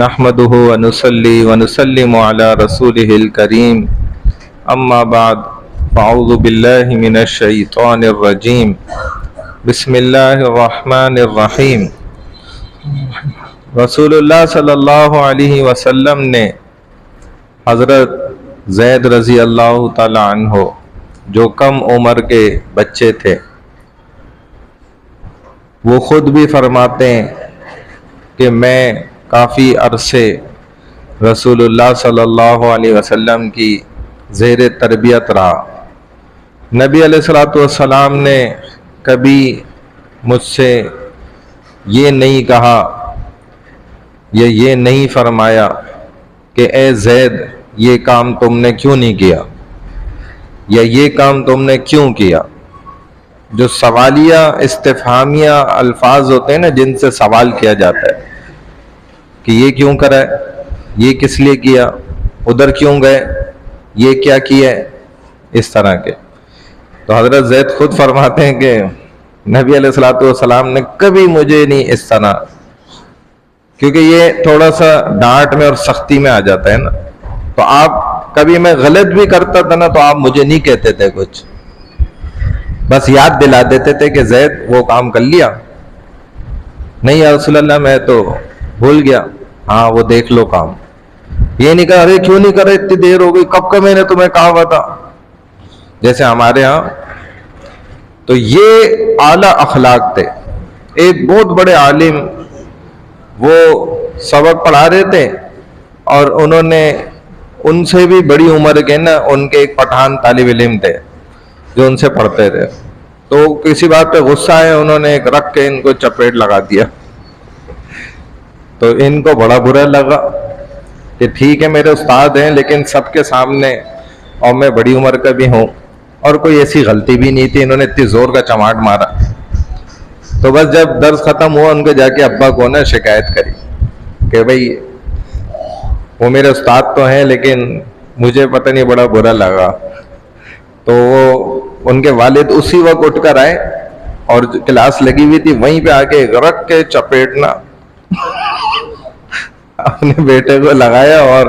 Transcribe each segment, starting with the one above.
نحمده ونصلي ونسلم على رسوله الكريم اما بعد فاعوذ بالله من الشيطان الرجيم بسم الله الرحمن الرحیم۔ رسول اللہ صلی اللہ علیہ وسلم نے حضرت زید رضی اللہ تعالی عنہ جو کم عمر کے بچے تھے، وہ خود بھی فرماتے ہیں کہ میں کافی عرصے رسول اللہ صلی اللہ علیہ وسلم کی زیر تربیت رہا۔ نبی علیہ الصلوۃ والسلام نے کبھی مجھ سے یہ نہیں کہا یا یہ نہیں فرمایا کہ اے زید یہ کام تم نے کیوں نہیں کیا یا یہ کام تم نے کیوں کیا۔ جو سوالیہ استفہامیہ الفاظ ہوتے ہیں نا، جن سے سوال کیا جاتا ہے کہ یہ کیوں کرا ہے، یہ کس لیے کیا، ادھر کیوں گئے، یہ کیا کیا ہے، اس طرح کے۔ تو حضرت زید خود فرماتے ہیں کہ نبی علیہ الصلوۃ والسلام نے کبھی مجھے نہیں اس طرح، کیونکہ یہ تھوڑا سا ڈانٹ میں اور سختی میں آ جاتا ہے نا، تو آپ کبھی میں غلط بھی کرتا تھا نا تو آپ مجھے نہیں کہتے تھے کچھ، بس یاد دلا دیتے تھے کہ زید وہ کام کر لیا، نہیں یا رسول اللہ میں تو بھول گیا، ہاں وہ دیکھ لو کام۔ یہ نہیں کہا ارے کیوں نہیں کر رہے، اتنی دیر ہو گئی، کب کا میں نے تمہیں کہا ہوا تھا، جیسے ہمارے ہاں۔ تو یہ اعلیٰ اخلاق تھے۔ ایک بہت بڑے عالم وہ سبق پڑھا رہے تھے اور انہوں نے ان سے بھی بڑی عمر کے نا، ان کے ایک پٹھان طالب علم تھے جو ان سے پڑھتے تھے، تو کسی بات پہ غصہ ہے، انہوں نے ایک رکھ کے ان کو چپیٹ لگا دیا، تو ان کو بڑا برا لگا کہ ٹھیک ہے میرے استاد ہیں لیکن سب کے سامنے، اور میں بڑی عمر کا بھی ہوں اور کوئی ایسی غلطی بھی نہیں تھی، انہوں نے اتنی زور کا چماٹ مارا۔ تو بس جب درس ختم ہوا ان کو جا کے ابا کو نا شکایت کری کہ بھائی وہ میرے استاد تو ہیں لیکن مجھے پتہ نہیں بڑا برا لگا۔ تو وہ ان کے والد اسی وقت اٹھ کر آئے اور کلاس لگی ہوئی تھی وہیں پہ آ کے رکھ کے چپیٹنا اپنے بیٹے کو لگایا، اور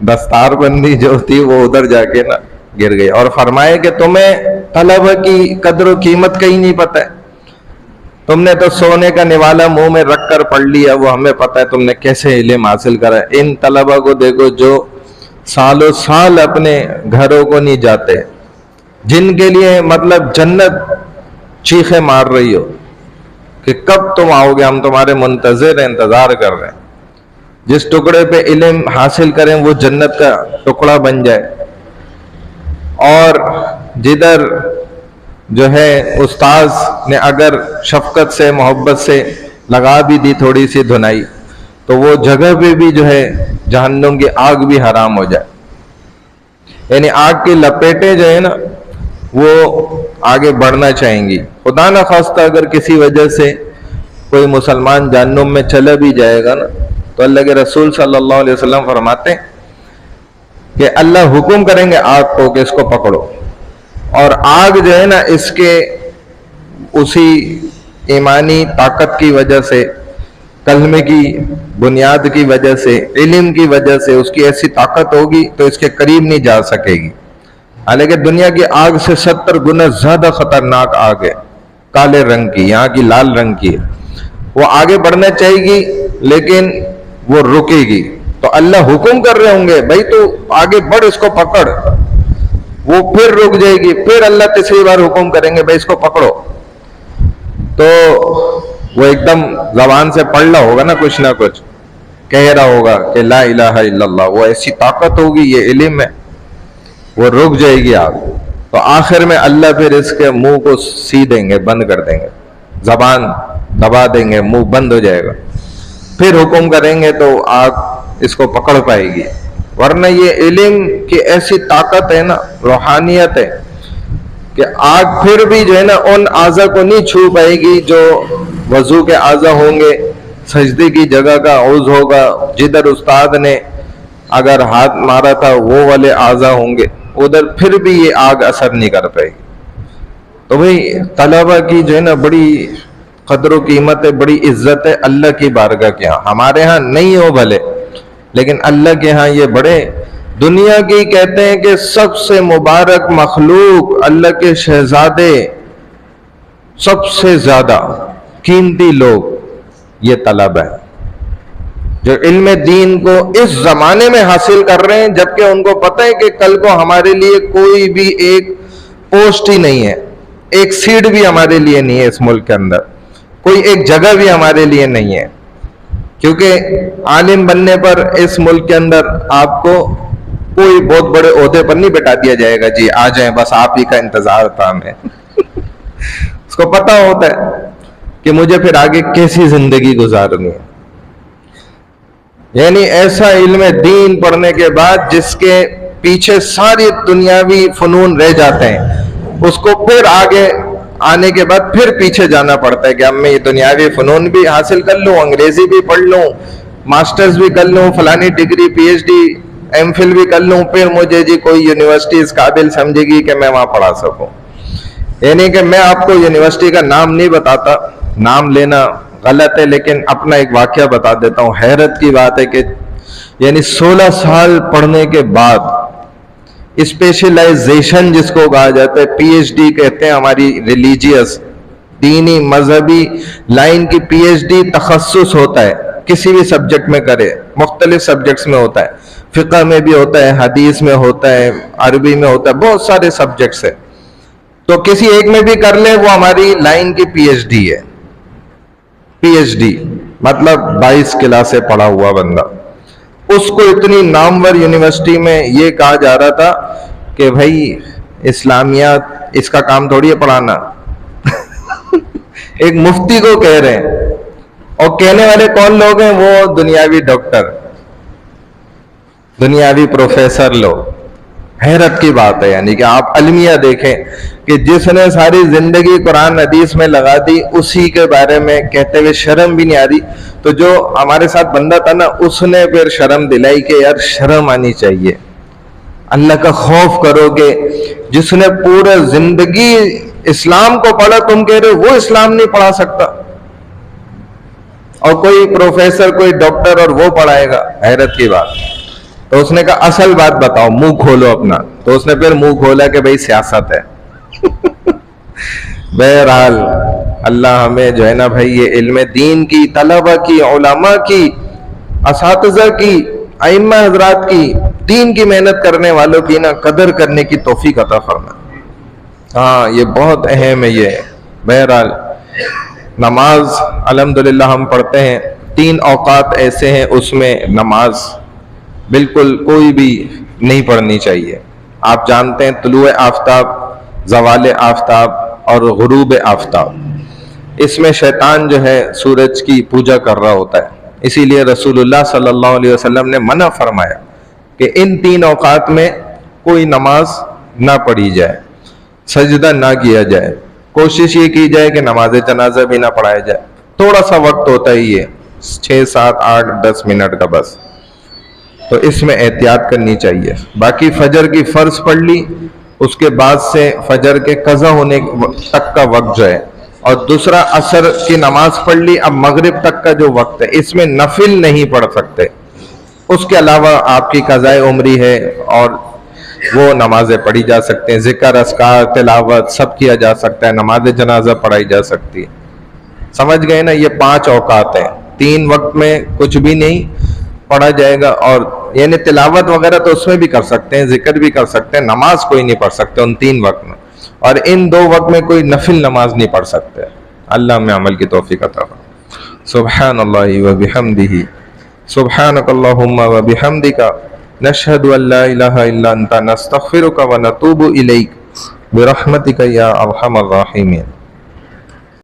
دستار بندی جو تھی وہ ادھر جا کے نا گر گئی، اور فرمائے کہ تمہیں طلبہ کی قدر و قیمت کا ہی نہیں پتہ ہے، تم نے تو سونے کا نوالا منہ میں رکھ کر پڑھ لیا، وہ ہمیں پتہ ہے تم نے کیسے علم حاصل کرا ہے۔ ان طلبہ کو دیکھو جو سالوں سال اپنے گھروں کو نہیں جاتے، جن کے لیے مطلب جنت چیخیں مار رہی ہو کہ کب تم آؤ گے، ہم تمہارے منتظر ہیں، انتظار کر رہے ہیں، جس ٹکڑے پہ علم حاصل کریں وہ جنت کا ٹکڑا بن جائے، اور جدھر جو ہے استاذ نے اگر شفقت سے محبت سے لگا بھی دی تھوڑی سی دھنائی تو وہ جگہ پہ بھی جو ہے جہنم کی آگ بھی حرام ہو جائے، یعنی آگ کی لپیٹیں جو ہے نا وہ آگے بڑھنا چاہیں گی۔ خدا نہ خواستہ اگر کسی وجہ سے کوئی مسلمان جہنم میں چلا بھی جائے گا نا، تو اللہ کے رسول صلی اللہ علیہ وسلم فرماتے ہیں کہ اللہ حکم کریں گے آگ کو کہ اس کو پکڑو، اور آگ جو ہے نا اس کے اسی ایمانی طاقت کی وجہ سے، کلمے کی بنیاد کی وجہ سے، علم کی وجہ سے اس کی ایسی طاقت ہوگی تو اس کے قریب نہیں جا سکے گی۔ حالانکہ دنیا کی آگ سے 70 گنا زیادہ خطرناک آگ ہے، کالے رنگ کی، یہاں کی لال رنگ کی ہے، وہ آگے بڑھنا چاہے گی لیکن وہ رکے گی، تو اللہ حکم کر رہے ہوں گے بھائی تو آگے بڑھ، اس کو پکڑ، وہ پھر رک جائے گی، پھر اللہ تیسری بار حکم کریں گے بھائی اس کو پکڑو، تو وہ ایک دم زبان سے پڑھ رہا ہوگا نا کچھ کہہ رہا ہوگا کہ لا الہ الا اللہ، وہ ایسی طاقت ہوگی، یہ علم ہے، وہ رک جائے گی آگ، تو آخر میں اللہ پھر اس کے منہ کو سی دیں گے، بند کر دیں گے، زبان دبا دیں گے، منہ بند ہو جائے گا، پھر حکم کریں گے تو آگ اس کو پکڑ پائے گی۔ ورنہ یہ علم کی ایسی طاقت ہے نا، روحانیت ہے، کہ آگ پھر بھی جو ہے نا ان اعضاء کو نہیں چھو پائے گی جو وضو کے اعضاء ہوں گے، سجدے کی جگہ کا عضو ہوگا، جدھر استاد نے اگر ہاتھ مارا تھا وہ والے اعضاء ہوں گے، ادھر پھر بھی یہ آگ اثر نہیں کر پائے گی۔ تو بھئی طلبہ کی جو ہے نا بڑی قدر و قیمت ہے، بڑی عزت ہے اللہ کی بارگاہ کے ہاں، ہمارے ہاں نہیں ہو بھلے لیکن اللہ کے ہاں یہ بڑے دنیا کی کہتے ہیں کہ سب سے مبارک مخلوق، اللہ کے شہزادے، سب سے زیادہ قیمتی لوگ یہ طلب ہے جو علم دین کو اس زمانے میں حاصل کر رہے ہیں، جبکہ ان کو پتہ ہے کہ کل کو ہمارے لیے کوئی بھی ایک پوسٹ ہی نہیں ہے، ایک سیٹ بھی ہمارے لیے نہیں ہے اس ملک کے اندر، کوئی ایک جگہ بھی ہمارے لیے نہیں ہے، کیونکہ عالم بننے پر اس ملک کے اندر آپ کو کوئی بہت بڑے عہدے پر نہیں بٹھا دیا جائے گا، جی آ جائیں بس آپ ہی کا انتظار تھا ہمیں اس کو پتہ ہوتا ہے کہ مجھے پھر آگے کیسی زندگی گزارنی ہے. یعنی ایسا علم دین پڑھنے کے بعد جس کے پیچھے ساری دنیاوی فنون رہ جاتے ہیں، اس کو پھر آگے آنے کے بعد پھر پیچھے جانا پڑتا ہے کہ اب میں یہ دنیاوی فنون بھی حاصل کر لوں، انگریزی بھی پڑھ لوں، ماسٹرز بھی کر لوں، فلانی degree P H D M Phil بھی کر لوں، پھر مجھے جی کوئی یونیورسٹی اس قابل سمجھے گی کہ میں وہاں پڑھا سکوں. یعنی کہ میں آپ کو یونیورسٹی کا نام نہیں بتاتا، نام لینا غلط ہے، لیکن اپنا ایک واقعہ بتا دیتا ہوں. حیرت کی بات ہے کہ یعنی 16 سال پڑھنے کے بعد اسپیشلائزیشن جس کو کہا جاتا ہے، پی ایچ ڈی کہتے ہیں، ہماری ریلیجیس دینی مذہبی لائن کی پی ایچ ڈی تخصص ہوتا ہے، کسی بھی سبجیکٹ میں کرے، مختلف سبجیکٹس میں ہوتا ہے، فقہ میں بھی ہوتا ہے، حدیث میں ہوتا ہے، عربی میں ہوتا ہے، بہت سارے سبجیکٹس ہیں. تو کسی ایک میں بھی کر لے وہ ہماری لائن کی پی ایچ ڈی ہے. پی ایچ ڈی مطلب 22 کلاسیں پڑھا ہوا بندہ. اس کو اتنی نامور یونیورسٹی میں یہ کہا جا رہا تھا کہ بھائی اسلامیات اس کا کام تھوڑی ہے پڑھانا ایک مفتی کو کہہ رہے ہیں، اور کہنے والے کون لوگ ہیں؟ وہ دنیاوی ڈاکٹر، دنیاوی پروفیسر لوگ. حیرت کی بات ہے، یعنی کہ آپ المیہ دیکھیں کہ جس نے ساری زندگی قرآن حدیث میں لگا دی، اسی کے بارے میں کہتے ہوئے شرم بھی نہیں آ رہی. تو جو ہمارے ساتھ بندہ تھا نا، اس نے پھر شرم دلائی کہ یار شرم آنی چاہیے، اللہ کا خوف کرو. کہ جس نے پورے زندگی اسلام کو پڑھا، تم کہہ رہے وہ اسلام نہیں پڑھا سکتا، اور کوئی پروفیسر کوئی ڈاکٹر اور وہ پڑھائے گا. حیرت کی بات. تو اس نے کہا اصل بات بتاؤ، منہ کھولو اپنا. تو اس نے پھر منہ کھولا کہ بھئی سیاست ہے. بہرحال اللہ ہمیں جو ہے نا بھائی یہ علم دین کی، طلبہ کی، علماء کی، اساتذہ کی، ائمہ حضرات کی، دین کی محنت کرنے والوں کی نا قدر کرنے کی توفیق عطا فرمائے. ہاں یہ بہت اہم ہے یہ. بہرحال نماز الحمدللہ ہم پڑھتے ہیں، 3 اوقات ایسے ہیں اس میں نماز بالکل کوئی بھی نہیں پڑھنی چاہیے. آپ جانتے ہیں طلوع آفتاب، زوال آفتاب اور غروب آفتاب، اس میں شیطان جو ہے سورج کی پوجا کر رہا ہوتا ہے. اسی لیے رسول اللہ صلی اللہ علیہ وسلم نے منع فرمایا کہ ان 3 اوقات میں کوئی نماز نہ پڑھی جائے، سجدہ نہ کیا جائے. کوشش یہ کی جائے کہ نماز جنازہ بھی نہ پڑھایا جائے. تھوڑا سا وقت ہوتا ہی ہے، 6 7 8 10 منٹ کا بس، تو اس میں احتیاط کرنی چاہیے. باقی فجر کی فرض پڑھ لی، اس کے بعد سے فجر کے قضا ہونے تک کا وقت جو ہے، اور دوسرا عصر کی نماز پڑھ لی. اب مغرب تک کا جو وقت ہے اس میں نفل نہیں پڑھ سکتے. اس کے علاوہ آپ کی قضائے عمری ہے اور وہ نمازیں پڑھی جا سکتے ہیں، ذکر اذکار تلاوت سب کیا جا سکتا ہے، نماز جنازہ پڑھائی جا سکتی ہے. سمجھ گئے نا؟ یہ 5 اوقات ہیں، 3 وقت میں کچھ بھی نہیں پڑھا جائے گا. اور یعنی تلاوت وغیرہ تو اس میں بھی کر سکتے ہیں، ذکر بھی کر سکتے ہیں، نماز کوئی نہیں پڑھ سکتے ان 3 وقت میں. اور ان 2 وقت میں کوئی نفل نماز نہیں پڑھ سکتے. اللہ میں عمل کی توفیق عطا فرمائے. سبحان اللہ و بحمدہ، سبحانک اللہم و بحمدک، نشہد ان لا الہ الا انت، نستغفرک و نتوب الیک، برحمتک یا ارحم الراحمین.